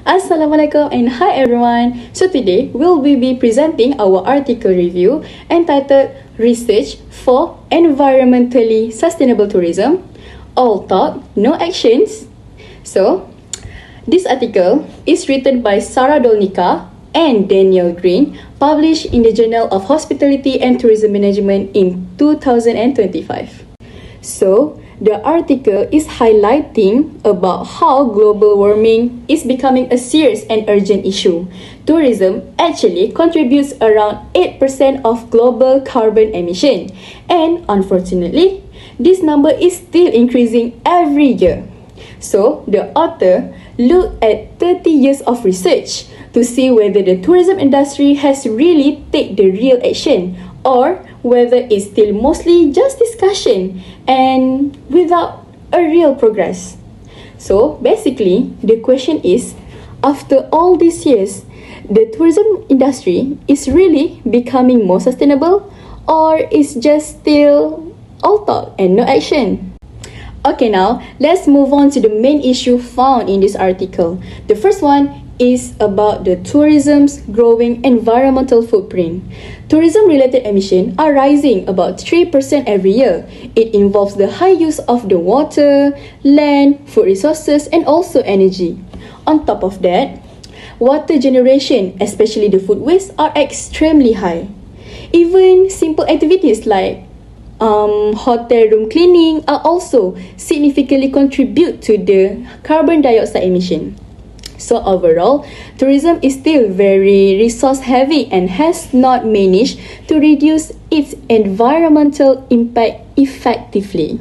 Assalamualaikum and hi everyone. So today we'll be presenting our article review entitled Research for Environmentally Sustainable Tourism. All talk, no actions. So this article is written by Sarah Dolnica and Daniel Green, published in the Journal of Hospitality and Tourism Management in 2025. So, the article is highlighting about how global warming is becoming a serious and urgent issue. Tourism actually contributes around 8% of global carbon emission, and unfortunately, this number is still increasing every year. So, the author looked at 30 years of research to see whether the tourism industry has really taken the real action or whether it's still mostly just discussion and without a real progress. So basically, the question is, after all these years, the tourism industry is really becoming more sustainable or is just still all talk and no action? Okay, now let's move on to the main issue found in this article. The first one is about the tourism's growing environmental footprint. Tourism-related emissions are rising about 3% every year. It involves the high use of the water, land, food resources, and also energy. On top of that, water generation, especially the food waste, are extremely high. Even simple activities like hotel room cleaning are also significantly contribute to the carbon dioxide emission. So overall, tourism is still very resource heavy and has not managed to reduce its environmental impact effectively.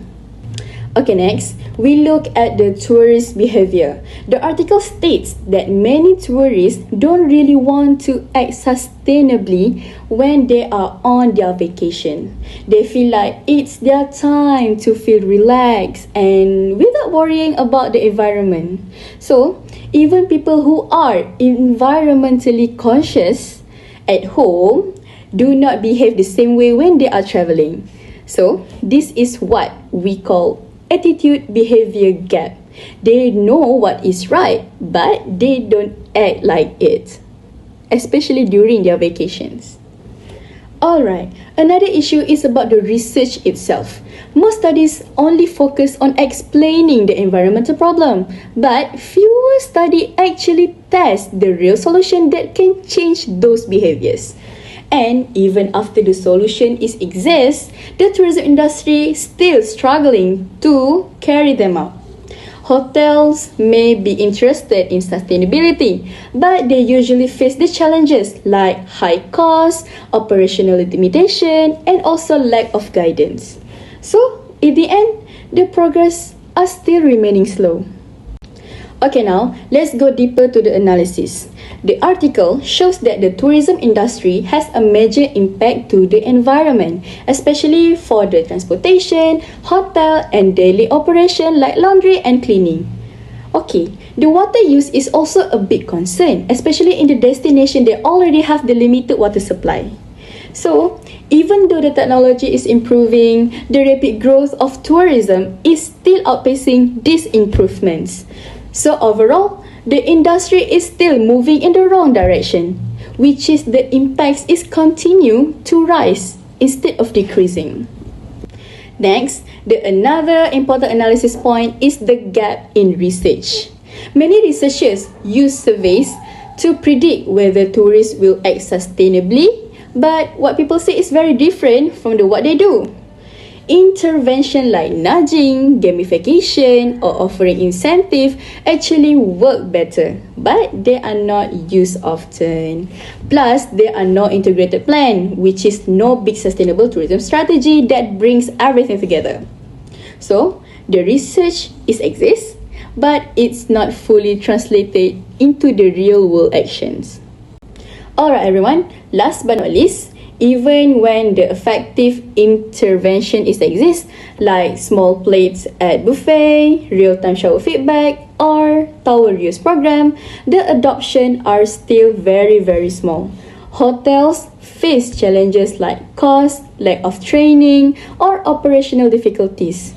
Okay, next, we look at the tourist behavior. The article states that many tourists don't really want to act sustainably when they are on their vacation. They feel like it's their time to feel relaxed and without worrying about the environment. So, even people who are environmentally conscious at home do not behave the same way when they are traveling. So, this is what we call attitude behavior gap. They know what is right, but they don't act like it, especially during their vacations. Alright, another issue is about the research itself. Most studies only focus on explaining the environmental problem, but fewer studies actually test the real solution that can change those behaviors. And even after the solution exists, the tourism industry is still struggling to carry them out. Hotels may be interested in sustainability, but they usually face the challenges like high costs, operational limitation, and also lack of guidance. So, in the end, the progress are still remaining slow. Okay, now let's go deeper to the analysis. The article shows that the tourism industry has a major impact to the environment, especially for the transportation, hotel, and daily operation like laundry and cleaning. Okay, the water use is also a big concern, especially in the destination that already have the limited water supply. So, even though the technology is improving, the rapid growth of tourism is still outpacing these improvements. So overall, the industry is still moving in the wrong direction, which is the impacts is continue to rise instead of decreasing. Next, another important analysis point is the gap in research. Many researchers use surveys to predict whether tourists will act sustainably, but what people say is very different from what they do. Intervention like nudging, gamification, or offering incentive actually work better, but they are not used often. Plus, there are no integrated plan, which is no big sustainable tourism strategy that brings everything together. So, the research exists, but it's not fully translated into the real world actions. Alright everyone, last but not least, even when the effective intervention exists, like small plates at buffet, real-time shower feedback, or towel reuse program, the adoption are still very, very small. Hotels face challenges like cost, lack of training, or operational difficulties.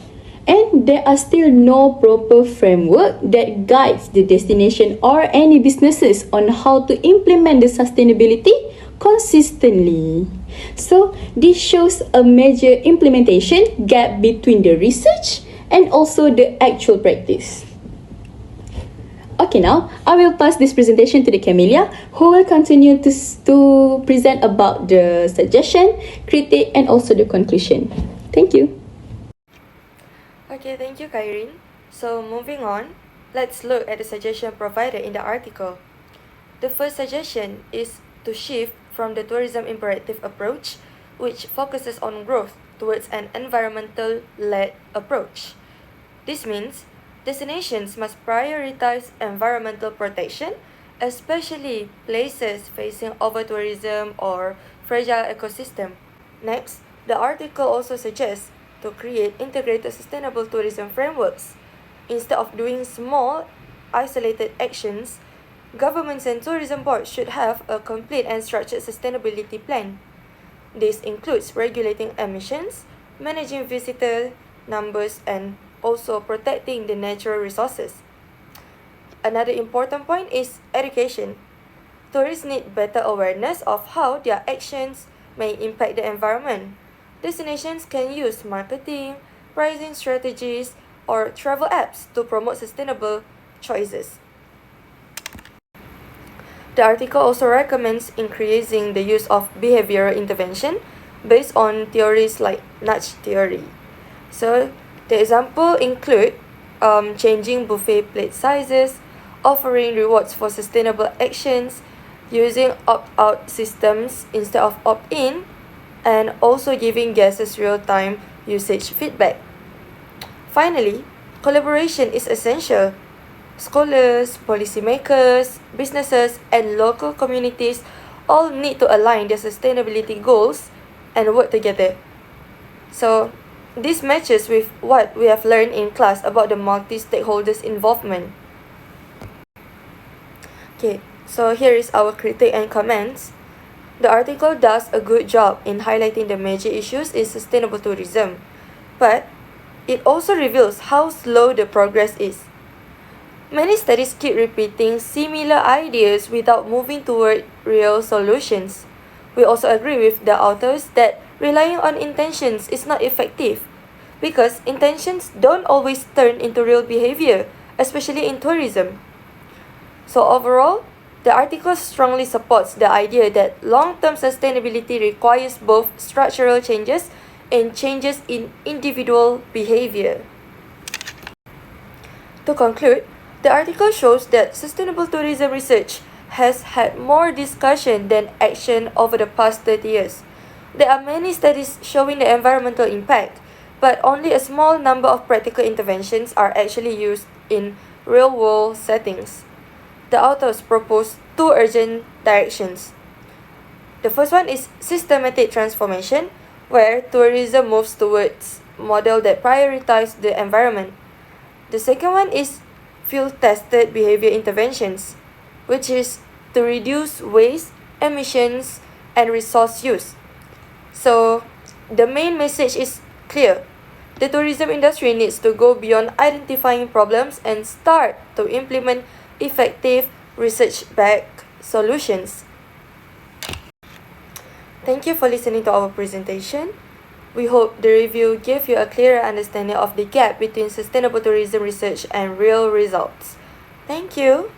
And there are still no proper framework that guides the destination or any businesses on how to implement the sustainability consistently. So this shows a major implementation gap between the research and also the actual practice. Okay, now I will pass this presentation to the Camelia, who will continue to present about the suggestion, critique, and also the conclusion. Thank you. Okay, thank you, Kyrene. So moving on, let's look at the suggestion provided in the article. The first suggestion is to shift from the tourism imperative approach, which focuses on growth, towards an environmental-led approach. This means destinations must prioritize environmental protection, especially places facing over-tourism or fragile ecosystem. Next, the article also suggests to create integrated sustainable tourism frameworks. Instead of doing small, isolated actions, governments and tourism boards should have a complete and structured sustainability plan. This includes regulating emissions, managing visitor numbers, and also protecting the natural resources. Another important point is education. Tourists need better awareness of how their actions may impact the environment. Destinations can use marketing, pricing strategies, or travel apps to promote sustainable choices. The article also recommends increasing the use of behavioral intervention based on theories like nudge theory. So, the example include changing buffet plate sizes, offering rewards for sustainable actions, using opt-out systems instead of opt-in, and also giving guests real-time usage feedback. Finally, collaboration is essential. Scholars, policymakers, businesses, and local communities all need to align their sustainability goals and work together. So, this matches with what we have learned in class about the multi-stakeholders involvement. Okay, so here is our critique and comments. The article does a good job in highlighting the major issues in sustainable tourism, but it also reveals how slow the progress is. Many studies keep repeating similar ideas without moving toward real solutions. We also agree with the authors that relying on intentions is not effective because intentions don't always turn into real behavior, especially in tourism. So overall, the article strongly supports the idea that long-term sustainability requires both structural changes and changes in individual behavior. To conclude, the article shows that sustainable tourism research has had more discussion than action over the past 30 years. There are many studies showing the environmental impact, but only a small number of practical interventions are actually used in real-world settings. The authors propose two urgent directions. The first one is systematic transformation, where tourism moves towards a model that prioritizes the environment. The second one is field-tested behavior interventions, which is to reduce waste, emissions, and resource use. So, the main message is clear. The tourism industry needs to go beyond identifying problems and start to implement effective research-backed solutions. Thank you for listening to our presentation. We hope the review gave you a clearer understanding of the gap between sustainable tourism research and real results. Thank you.